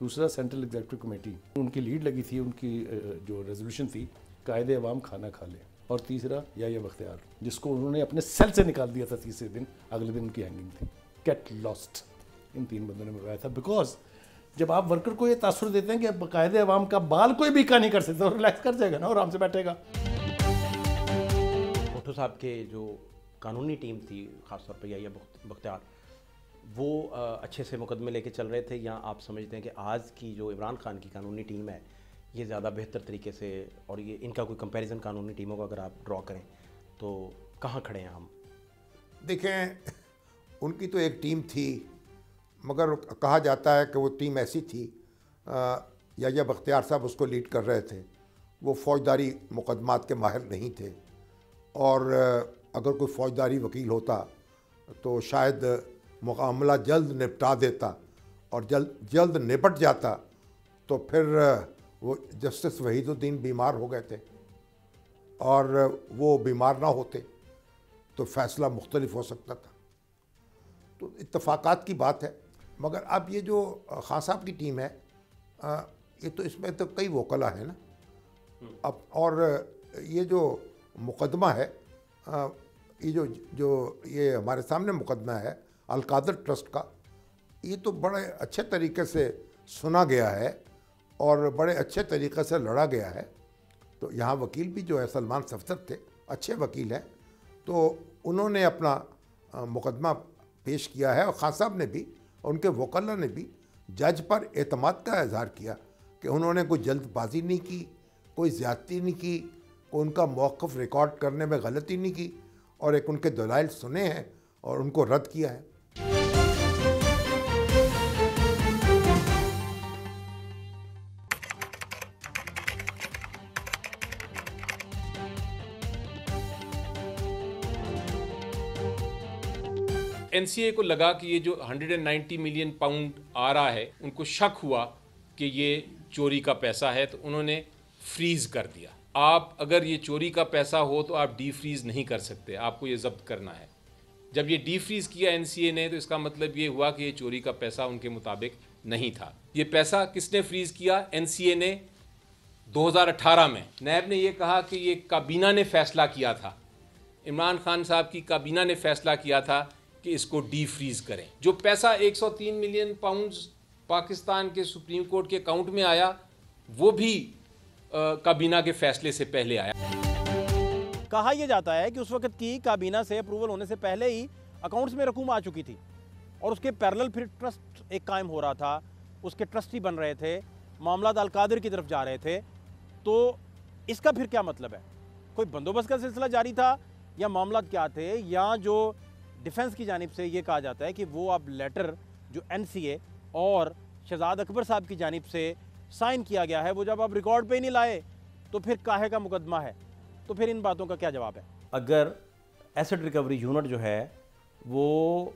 Speaker 3: दूसरा सेंट्रल एग्जीक्यूटिव कमेटी, उनकी लीड लगी थी, उनकी जो रेजोल्यूशन थी कायदे अवाम खाना खा ले, और तीसरा याह्या बख्तियार, जिसको उन्होंने अपने सेल से निकाल दिया था तीसरे दिन, अगले दिन उनकी हैंगिंग थी। गेट लॉस्ट, इन 3 बंदों ने मरवाया था। बिकॉज जब आप वर्कर को ये तासुर देते हैं कि कायदे अवाम का बाल कोई भी का नहीं कर सकता, रिलैक्स कर जाएगा ना और आराम से बैठेगा।
Speaker 7: भुट्टो साहब के जो कानूनी टीम थी, ख़ासतौर पर याह्या बख्तियार, वो अच्छे से मुकदमे लेके चल रहे थे, या आप समझते हैं कि आज की जो इमरान खान की कानूनी टीम है ये ज़्यादा बेहतर तरीके से, और ये इनका कोई कंपैरिजन कानूनी टीमों का अगर आप ड्रॉ करें तो कहाँ खड़े हैं हम?
Speaker 10: देखें, उनकी तो एक टीम थी, मगर कहा जाता है कि वो टीम ऐसी थी, याह्या बख्तियार साहब उसको लीड कर रहे थे, वो फ़ौजदारी मुकदमात के माहिर नहीं थे, और अगर कोई फ़ौजदारी वकील होता तो शायद मामला जल्द निपटा देता, और जल्द निपट जाता तो फिर वो जस्टिस वहीदुद्दीन बीमार हो गए थे और वो बीमार ना होते तो फैसला मुख्तलिफ हो सकता था। तो इत्तफाकात की बात है। मगर अब ये जो खान साहब की टीम है, ये तो इसमें तो कई वकला हैं ना अब, और ये जो मुकदमा है, ये जो ये हमारे सामने मुकदमा है अलकादर ट्रस्ट का, ये तो बड़े अच्छे तरीके से सुना गया है और बड़े अच्छे तरीके से लड़ा गया है। तो यहाँ वकील भी जो है सलमान सफदर थे, अच्छे वकील हैं, तो उन्होंने अपना मुकदमा पेश किया है और खान साहब ने भी, उनके वकला ने भी जज पर एतमाद का इजहार किया कि उन्होंने कोई जल्दबाजी नहीं की, कोई ज़्यादती नहीं की, कोई उनका मौक़िफ़ रिकॉर्ड करने में गलती नहीं की, और एक उनके दलाइल सुने हैं और उनको रद्द किया है।
Speaker 13: एनसीए को लगा कि ये जो 190 मिलियन पाउंड आ रहा है, उनको शक हुआ कि ये चोरी का पैसा है, तो उन्होंने फ्रीज कर दिया। आप अगर ये चोरी का पैसा हो तो आप डी फ्रीज नहीं कर सकते, आपको ये जब्त करना है। जब ये डी फ्रीज किया एनसीए ने, तो इसका मतलब ये हुआ कि ये चोरी का पैसा उनके मुताबिक नहीं था। ये पैसा किसने फ्रीज किया? एनसीए ने 2018 में। नैब ने ये कहा कि ये काबीना ने फैसला किया था, इमरान खान साहब की काबीना ने फैसला किया था कि इसको डी फ्रीज करें। जो पैसा 103 मिलियन पाउंड्स पाकिस्तान के सुप्रीम कोर्ट के अकाउंट में आया, वो भी काबीना के फैसले से पहले आया।
Speaker 6: कहा यह जाता है कि उस वक्त की काबीना से अप्रूवल होने से पहले ही अकाउंट्स में रकूम आ चुकी थी और उसके पैरेलल फिर ट्रस्ट एक कायम हो रहा था, उसके ट्रस्टी बन रहे थे, मामला अलकादिर की तरफ जा रहे थे। तो इसका फिर क्या मतलब है? कोई बंदोबस्त का सिलसिला जारी था या मामला क्या थे? या जो डिफेंस की जानिब से ये कहा जाता है कि वो अब लेटर जो एनसीए और शहजाद अकबर साहब की जानिब से साइन किया गया है, वो जब आप रिकॉर्ड पे ही नहीं लाए तो फिर काहे का मुकदमा है? तो फिर इन बातों का क्या जवाब है?
Speaker 7: अगर एसेट रिकवरी यूनिट जो है वो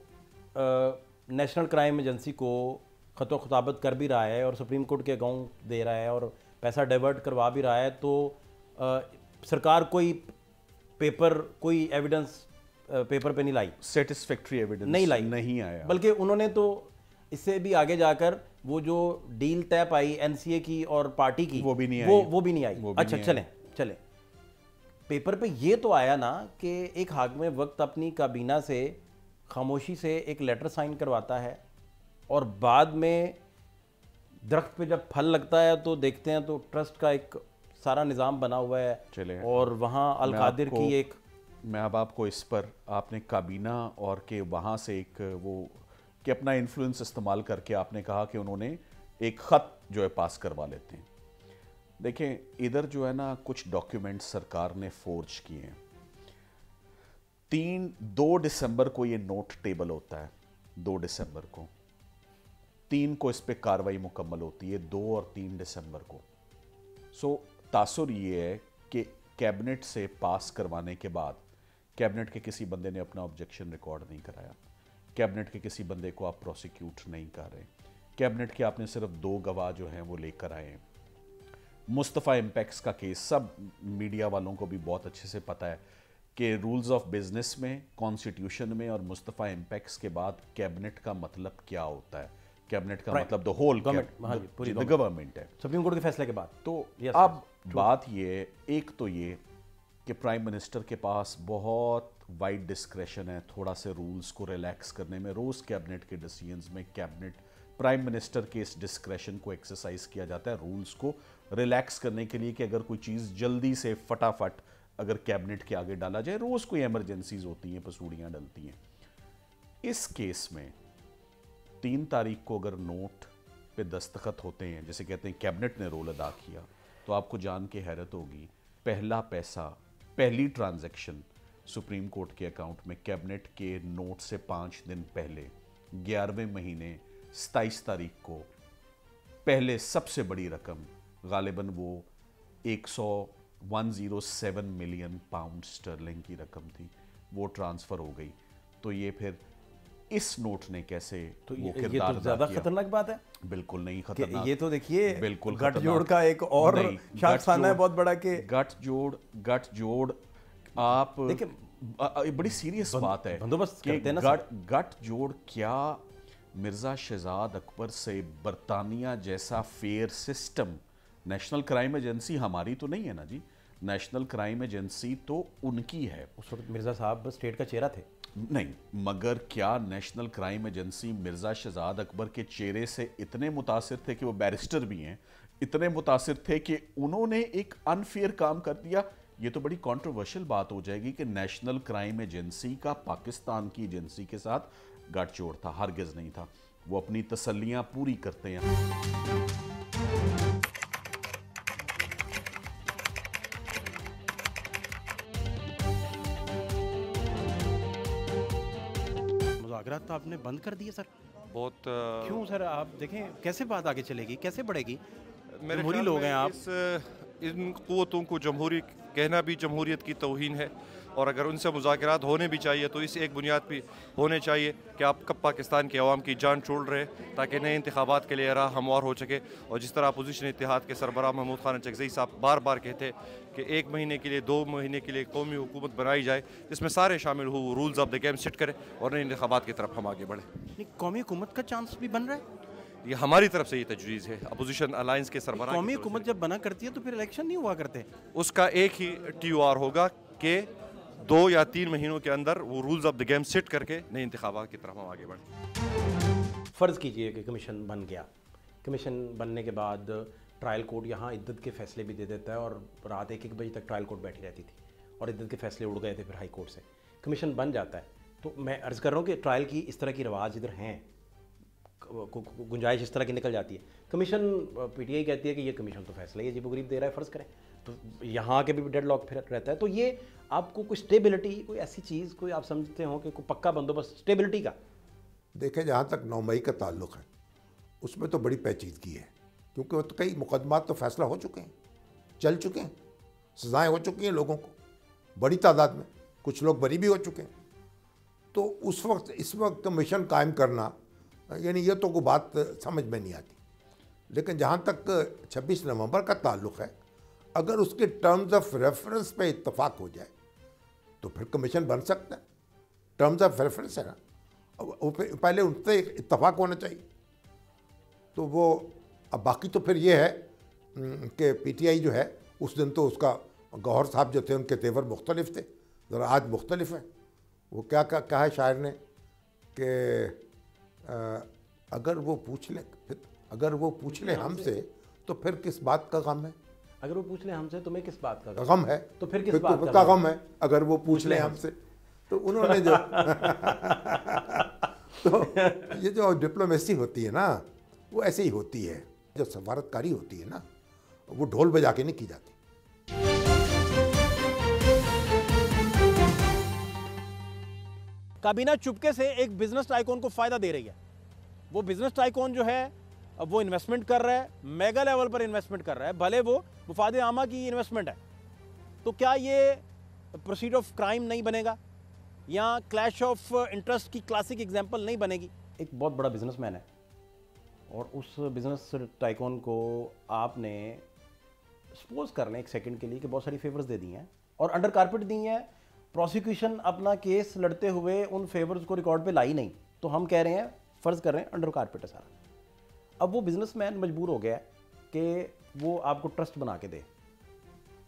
Speaker 7: नेशनल क्राइम एजेंसी को खतो खिताबत कर भी रहा है और सुप्रीम कोर्ट के अकाउंट दे रहा है और पैसा डाइवर्ट करवा भी रहा है, तो सरकार कोई पेपर, कोई एविडेंस पेपर पे नहीं लाई,
Speaker 8: सेटिस्फैक्ट्री एविडेंस नहीं आया।
Speaker 7: बल्कि उन्होंने तो इससे भी आगे जाकर वो जो डील तय पाई एनसीए की और पार्टी की, वो भी नहीं आई, वो भी नहीं आई। अच्छा, चलें पेपर पे ये तो आया ना कि एक हाकिम वक्त अपनी काबीना से खामोशी से एक लेटर साइन करवाता है और बाद में दरख्त पे जब फल लगता है तो देखते हैं तो ट्रस्ट का एक सारा निज़ाम बना हुआ है और वहाँ अलकादिर की एक,
Speaker 8: मैं अब आपको इस पर, आपने काबीना और के वहाँ से एक वो कि अपना इन्फ्लुएंस इस्तेमाल करके आपने कहा कि उन्होंने एक ख़त जो है पास करवा लेते हैं। देखें, इधर जो है ना कुछ डॉक्यूमेंट्स सरकार ने फोर्ज किए हैं। 2 दिसंबर को ये नोट टेबल होता है, 2 दिसंबर को, 3 को इस पर कार्रवाई मुकम्मल होती है, 2 और 3 दिसंबर को। सो तासुर ये है कि कैबिनेट से पास करवाने के बाद कैबिनेट के किसी बंदे ने अपना ऑब्जेक्शन रिकॉर्ड नहीं कराया, कैबिनेट के किसी बंदे को आप प्रोसिक्यूट नहीं कर रहे, कैबिनेट के आपने सिर्फ 2 गवाह जो हैं वो लेकर आए हैं। मुस्तफ़ा इम्पैक्ट्स का केस सब मीडिया वालों को भी बहुत अच्छे से पता है कि रूल्स ऑफ बिजनेस में, कॉन्स्टिट्यूशन में और मुस्तफ़ा इम्पैक्ट्स के बाद कैबिनेट का मतलब क्या होता है। कैबिनेट का मतलब द होल गवर्नमेंट है,
Speaker 7: सुप्रीम कोर्ट के फैसले के बाद।
Speaker 8: तो अब बात ये, एक तो ये कि प्राइम मिनिस्टर के पास बहुत वाइड डिस्क्रेशन है थोड़ा से रूल्स को रिलैक्स करने में। रोज़ कैबिनेट के डिसीजंस में कैबिनेट प्राइम मिनिस्टर के इस डिस्क्रेशन को एक्सरसाइज किया जाता है रूल्स को रिलैक्स करने के लिए कि अगर कोई चीज़ जल्दी से फटाफट अगर कैबिनेट के आगे डाला जाए। रोज़ कोई एमरजेंसीज होती हैं, पसूड़ियाँ डलती हैं। इस केस में 3 तारीख को अगर नोट पे दस्तखत होते हैं, जैसे कहते हैं कैबिनेट ने रोल अदा किया, तो आपको जान के हैरत होगी, पहला पैसा, पहली ट्रांजैक्शन सुप्रीम कोर्ट के अकाउंट में कैबिनेट के नोट से 5 दिन पहले 11वें महीने 27 तारीख को पहले सबसे बड़ी रकम, गालिबन वो 107 मिलियन पाउंड स्टर्लिंग की रकम थी, वो ट्रांसफ़र हो गई। तो ये फिर इस नोट ने कैसे
Speaker 7: तो
Speaker 8: वो
Speaker 7: ये
Speaker 8: किरदार
Speaker 7: तो
Speaker 8: अदा
Speaker 7: ज्यादा
Speaker 8: किया?
Speaker 7: खतरनाक बात है।
Speaker 8: बिल्कुल नहीं
Speaker 7: कि
Speaker 8: खतरनाक।
Speaker 7: ये तो देखिए
Speaker 8: बिल्कुल
Speaker 7: गठजोड़ का एक और शाखसाना है बहुत बड़ा कि
Speaker 8: गठजोड़ आप देखिए बड़ी सीरियस बात है
Speaker 7: बंदोबस्त
Speaker 8: कि
Speaker 7: करते हैं ना
Speaker 8: गठजोड़ क्या मिर्जा शहजाद अकबर से बरतानिया जैसा fair system, national crime agency हमारी तो नहीं है ना जी, नेशनल क्राइम एजेंसी तो उनकी है।
Speaker 7: उस वक्त मिर्जा साहब स्टेट का चेहरा थे।
Speaker 8: नहीं, मगर क्या national crime agency Mirza Shahzad Akbar के चेहरे से इतने मुतासिर थे कि वो बैरिस्टर भी हैं, इतने मुतासिर थे कि उन्होंने एक अनफेयर काम कर दिया? ये तो बड़ी कंट्रोवर्शियल बात हो जाएगी कि नेशनल क्राइम एजेंसी का पाकिस्तान की एजेंसी के साथ गठजोड़ था। हरगिज नहीं था। वो अपनी तसल्लियां पूरी करते हैं।
Speaker 6: मुज़ाकरात तो आपने बंद कर दिए सर।
Speaker 14: बहुत
Speaker 6: क्यों सर? आप देखें कैसे बात आगे चलेगी, कैसे बढ़ेगी?
Speaker 14: मेरे
Speaker 6: जमहूरी
Speaker 14: ख्याल
Speaker 6: लोग
Speaker 14: में
Speaker 6: हैं आप।
Speaker 14: इन क़ुव्वतों को जमहूरी कहना भी जमहूरियत की तौहीन है, और अगर उनसे मुज़ाकरात होने भी चाहिए तो इस एक बुनियाद पर होने चाहिए कि आप कब पाकिस्तान के अवाम की जान छोड़ रहे ताकि नए इंतखाबात के लिए राह हमवार हो सके। और जिस तरह अपोजिशन इत्तेहाद के सरबराह महमूद खान चकज़ई साहब बार बार कहते कि 1 महीने के लिए 2 महीने के लिए कौमी हुकूमत बनाई जाए जिसमें सारे शामिल हो, rules of the game set करें और नए इंतखाबात की तरफ हम आगे बढ़ें।
Speaker 6: कौमी हुकूमत का चांस भी बन रहा है?
Speaker 14: ये हमारी तरफ से ये तजवीज़ है, अपोजिशन अलायंस के सरबराह।
Speaker 6: कौमी हुकूमत जब बना करती है तो फिर इलेक्शन नहीं हुआ करते?
Speaker 14: उसका एक ही TOR होगा कि 2 या 3 महीनों के अंदर वो rules of the game set करके नए इंतखाबात की तरफ हम आगे बढ़ें।
Speaker 7: फ़र्ज़ कीजिए कि कमीशन बन गया, कमीशन बनने के बाद ट्रायल कोर्ट यहाँ इद्दत के फैसले भी दे देता है और रात 1-1 बजे तक ट्रायल कोर्ट बैठी रहती थी और इद्दत के फैसले उड़ गए थे फिर हाई कोर्ट से। कमीशन बन जाता है तो मैं अर्ज़ कर रहा हूँ कि ट्रायल की इस तरह की रवाज इधर हैं, गुंजाइश इस तरह की निकल जाती है। कमीशन PTI कहती है कि ये कमीशन तो फैसला ही अजीब गरीब दे रहा है, फ़र्ज़ करें तो यहाँ के भी डेड लॉक फिर रहता है। तो ये आपको कोई स्टेबिलिटी, कोई ऐसी चीज़ कोई आप समझते हो कि कोई पक्का बंदोबस्त स्टेबिलिटी का?
Speaker 10: देखें, जहाँ तक 9 मई का ताल्लुक़ है उसमें तो बड़ी पेचीदगी है, क्योंकि वो तो कई मुकदमात तो फैसला हो चुके हैं, चल चुके हैं, सज़ाएँ हो चुकी हैं लोगों को बड़ी तादाद में, कुछ लोग बरी भी हो चुके हैं। तो उस वक्त इस वक्त कमीशन कायम करना, यानी ये तो कोई बात समझ में नहीं आती। लेकिन जहाँ तक 26 नवंबर का ताल्लुक़ है, अगर उसके टर्म्स ऑफ रेफरेंस पे इत्तफाक हो जाए तो फिर कमीशन बन सकता है। टर्म्स ऑफ रेफरेंस है ना, पहले उनसे इत्तफाक होना चाहिए। तो वो अब बाकी तो फिर ये है कि PTI जो है उस दिन तो उसका गौहर साहब जो थे उनके तेवर मुख्तलिफ थे, ज़रा आज मुख्तलिफ है। वो क्या कहा है शायर ने कि अगर वो पूछ ले हमसे तो फिर किस बात का गम है?
Speaker 7: अगर वो पूछ ले हमसे तुम्हें किस बात का
Speaker 10: गम है?
Speaker 7: तो फिर किस बात
Speaker 10: का गम है अगर वो पूछ ले हमसे? तो उन्होंने जो तो ये जो डिप्लोमेसी होती है ना, वो ऐसे ही होती है। जो सफारतकारी होती है ना, वो ढोल बजा के नहीं की जाती।
Speaker 6: काबीना चुपके से एक बिजनेस टाइकून को फायदा दे रही है। वो बिजनेस टाइकून जो है अब वो इन्वेस्टमेंट कर रहा है, मेगा लेवल पर इन्वेस्टमेंट कर रहा है, भले वो मुफादे आमा की इन्वेस्टमेंट है। तो क्या ये प्रोसीड ऑफ क्राइम नहीं बनेगा या क्लैश ऑफ इंटरेस्ट की क्लासिक एग्जांपल नहीं बनेगी?
Speaker 7: एक बहुत बड़ा बिजनेसमैन है और उस बिजनेस टाइकून को आपने सपोज कर लें एक सेकंड के लिए कि बहुत सारी फेवर्स दे दी हैं और अंडर कारपेट दी हैं। प्रोसिक्यूशन अपना केस लड़ते हुए उन फेवर्स को रिकॉर्ड पे लाई नहीं, तो हम कह रहे हैं, फ़र्ज़ कर रहे हैं अंडर कारपेट है सारा। अब वो बिजनेसमैन मजबूर हो गया कि वो आपको ट्रस्ट बना के दे।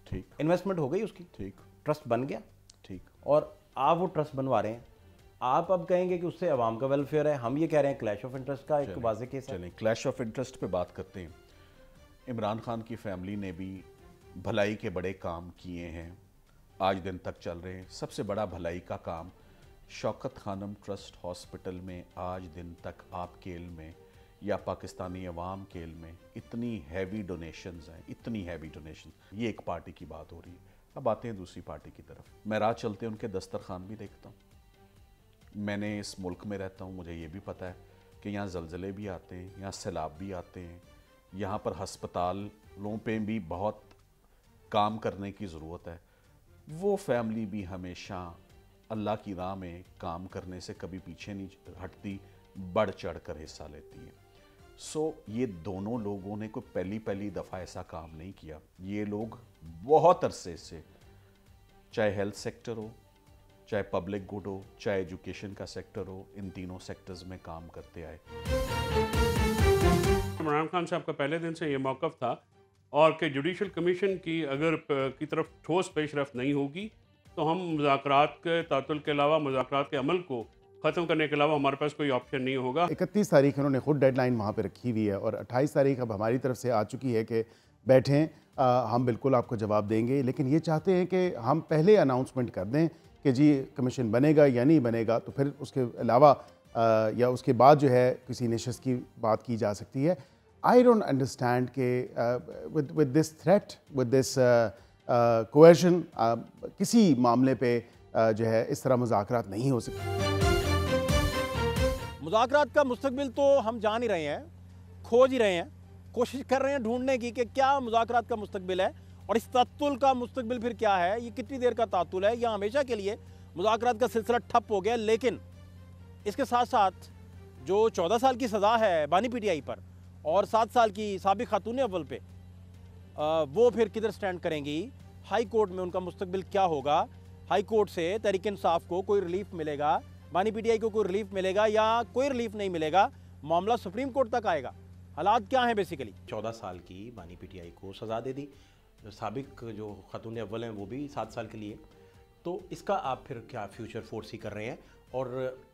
Speaker 8: ठीक,
Speaker 7: इन्वेस्टमेंट हो गई उसकी,
Speaker 8: ठीक,
Speaker 7: ट्रस्ट बन गया,
Speaker 8: ठीक,
Speaker 7: और आप वो ट्रस्ट बनवा रहे हैं। आप अब कहेंगे कि उससे अवाम का वेलफेयर है, हम ये कह रहे हैं क्लैश ऑफ इंटरेस्ट का एक वाज़ेह केस है।
Speaker 8: चलें क्लैश ऑफ इंटरेस्ट पे बात करते हैं। इमरान खान की फैमिली ने भी भलाई के बड़े काम किए हैं, आज दिन तक चल रहे हैं। सबसे बड़ा भलाई का काम शौकत खानम ट्रस्ट हॉस्पिटल में आज दिन तक आपके इल्म में या पाकिस्तानी अवाम के इल्म में इतनी हैवी डोनेशंस हैं, इतनी हैवी डोनेशन। ये एक पार्टी की बात हो रही है। अब आते हैं दूसरी पार्टी की तरफ। मैं रात चलते उनके दस्तरखान भी देखता हूँ। मैंने इस मुल्क में रहता हूँ, मुझे ये भी पता है कि यहाँ ज़लज़ले भी आते हैं, यहाँ सैलाब भी आते हैं, यहाँ पर हस्पतालों पे भी बहुत काम करने की ज़रूरत है। वो फैमिली भी हमेशा अल्लाह की राह में काम करने से कभी पीछे नहीं हटती, बढ़ चढ़ कर हिस्सा लेती है। ये दोनों लोगों ने कोई पहली दफ़ा ऐसा काम नहीं किया। ये लोग बहुत अरसे से, चाहे हेल्थ सेक्टर हो, चाहे पब्लिक गुड हो, चाहे एजुकेशन का सेक्टर हो, इन तीनों सेक्टर्स में काम करते आए।
Speaker 15: इमरान खान साहब का पहले दिन से ये मौक़िफ़ था और कि जुडिशल कमीशन की अगर की तरफ ठोस पेशरफ्त नहीं होगी तो हम मुज़ाकरात के तातुल के अलावा, मुज़ाकरात के अमल को ख़त्म करने के अलावा हमारे पास कोई ऑप्शन नहीं होगा।
Speaker 16: 31 तारीख उन्होंने खुद डेडलाइन वहाँ पे रखी हुई है और 28 तारीख अब हमारी तरफ से आ चुकी है कि बैठें, हम बिल्कुल आपको जवाब देंगे। लेकिन ये चाहते हैं कि हम पहले अनाउंसमेंट कर दें कि जी कमीशन बनेगा या नहीं बनेगा, तो फिर उसके अलावा या उसके बाद जो है किसी नशस्त की बात की जा सकती है। आई डोंट अंडरस्टैंड के with this threat, with this coercion, किसी मामले पे जो है इस तरह मुज़ाकरात नहीं हो सकते।
Speaker 6: मुज़ाकरात का मुस्तकबिल तो हम जान ही रहे हैं, खोज ही रहे हैं, कोशिश कर रहे हैं ढूंढने की कि क्या मुज़ाकरात का मुस्तकबिल है और इस तातुल का मुस्तकबिल फिर क्या है, ये कितनी देर का तातुल है या हमेशा के लिए मुज़ाकरात का सिलसिला ठप हो गया। लेकिन इसके साथ साथ जो 14 साल की सज़ा है बानी पीटीआई पर और 7 साल की साबिक़ खातून अव्वल पे, वो फिर किधर स्टैंड करेंगी, हाई कोर्ट में उनका मुस्तकबिल क्या होगा, हाई कोर्ट से तहरीक इंसाफ को कोई रिलीफ मिलेगा, बानी पीटीआई को कोई रिलीफ मिलेगा या कोई रिलीफ नहीं मिलेगा, मामला सुप्रीम कोर्ट तक आएगा। हालात क्या हैं बेसिकली?
Speaker 7: 14 साल की बानी पीटीआई को सज़ा दे दी, साबिक जो खातून अव्वल हैं वो भी 7 साल के लिए। तो इसका आप फिर क्या फ्यूचर फोर्सी कर रहे हैं? और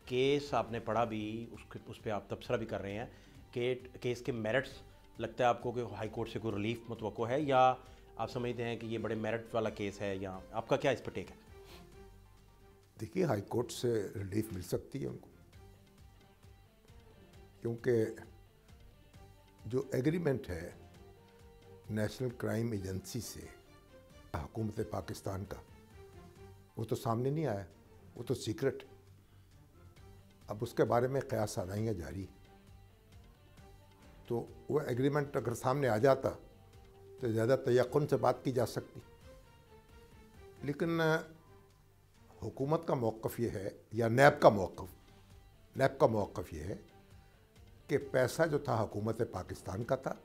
Speaker 7: केस आपने पढ़ा भी, उस पर आप तबसरा भी कर रहे हैं कि केस के मेरिट्स लगता है आपको कि हाई कोर्ट से कोई रिलीफ मुतवक्को है या आप समझते हैं कि ये बड़े मेरिट वाला केस है, या आपका क्या इस पर टेक है?
Speaker 10: देखिए, हाई कोर्ट से रिलीफ मिल सकती है उनको, क्योंकि जो एग्रीमेंट है नेशनल क्राइम एजेंसी से हुकूमत पाकिस्तान का, वो तो सामने नहीं आया, वो तो सीक्रेट। अब उसके बारे में क़यास साराइयाँ जारी, तो वो एग्रीमेंट अगर सामने आ जाता तो ज़्यादा तयक़ुन से बात की जा सकती। लेकिन हुकूमत का मौक़िफ़ ये है, या नैब का मौक़िफ़ ये है कि पैसा जो था हुकूमत पाकिस्तान का था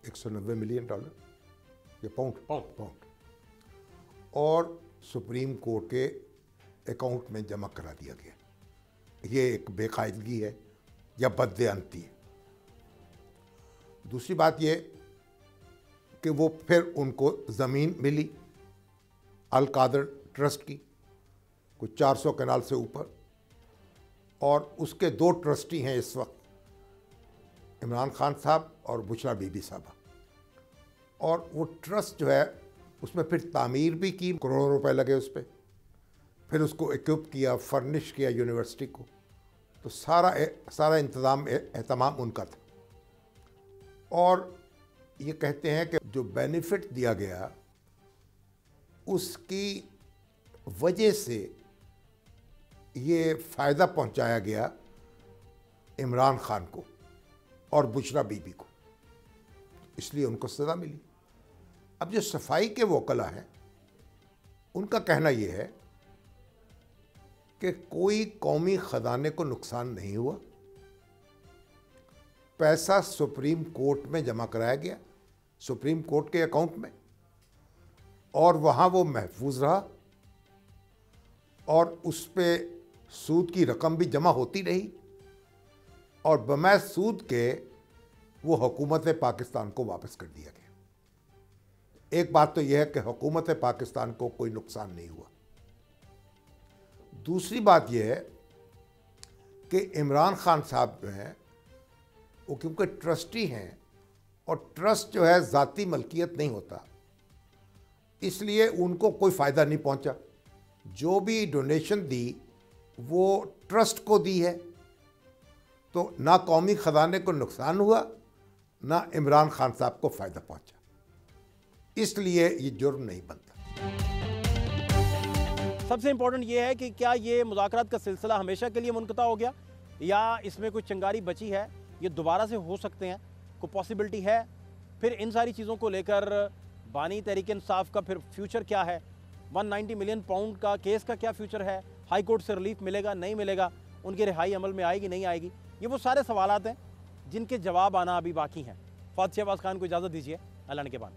Speaker 10: $190 मिलियन, ये पाउंड, और सुप्रीम कोर्ट के अकाउंट में जमा करा दिया गया। ये एक बेकायदगी है या बददियानती है। दूसरी बात ये कि वो फिर उनको ज़मीन मिली अल कादर ट्रस्ट की, कुछ 400 कनाल से ऊपर, और उसके 2 ट्रस्टी हैं इस वक्त, इमरान खान साहब और बुशरा बीबी साहबा। और वो ट्रस्ट जो है उसमें फिर तामीर भी की, करोड़ों रुपए लगे उस पर, फिर उसको इक्विप किया, फर्निश किया यूनिवर्सिटी को, तो सारा इंतज़ाम एहतमाम उनका था। और ये कहते हैं कि जो बेनिफिट दिया गया उसकी वजह से ये फ़ायदा पहुंचाया गया इमरान खान को और बुशरा बीबी को, इसलिए उनको सज़ा मिली। अब जो सफाई के वकला हैं उनका कहना ये है कि कोई कौमी ख़जाने को नुकसान नहीं हुआ, पैसा सुप्रीम कोर्ट में जमा कराया गया, सुप्रीम कोर्ट के अकाउंट में, और वहाँ वो महफूज रहा और उस पर सूद की रकम भी जमा होती रही, और बमै सूद के वो हुकूमत पाकिस्तान को वापस कर दिया गया। एक बात तो यह है कि हुकूमत पाकिस्तान को कोई नुकसान नहीं हुआ। दूसरी बात यह है कि इमरान खान साहब जो हैं वो क्योंकि ट्रस्टी हैं, और ट्रस्ट जो है ज़ाती मलकियत नहीं होता, इसलिए उनको कोई फ़ायदा नहीं पहुंचा। जो भी डोनेशन दी वो ट्रस्ट को दी है, तो ना कौमी ख़जाने को नुकसान हुआ, ना इमरान खान साहब को फ़ायदा पहुंचा, इसलिए ये जुर्म नहीं बनता।
Speaker 6: सबसे इंपॉर्टेंट ये है कि क्या ये मुज़ाकरात का सिलसिला हमेशा के लिए मुनक़ता हो गया या इसमें कोई चिंगारी बची है, ये दोबारा से हो सकते हैं, कोई पॉसिबिलिटी है? फिर इन सारी चीज़ों को लेकर बानी तहरीक इंसाफ का फिर फ्यूचर क्या है, 190 मिलियन पाउंड का केस का क्या फ्यूचर है, हाई कोर्ट से रिलीफ मिलेगा नहीं मिलेगा, उनकी रिहाई अमल में आएगी नहीं आएगी, ये वो सारे सवालात हैं जिनके जवाब आना अभी बाकी हैं। फात शहबाज खान को इजाज़त दीजिए, ऐलान के बाद।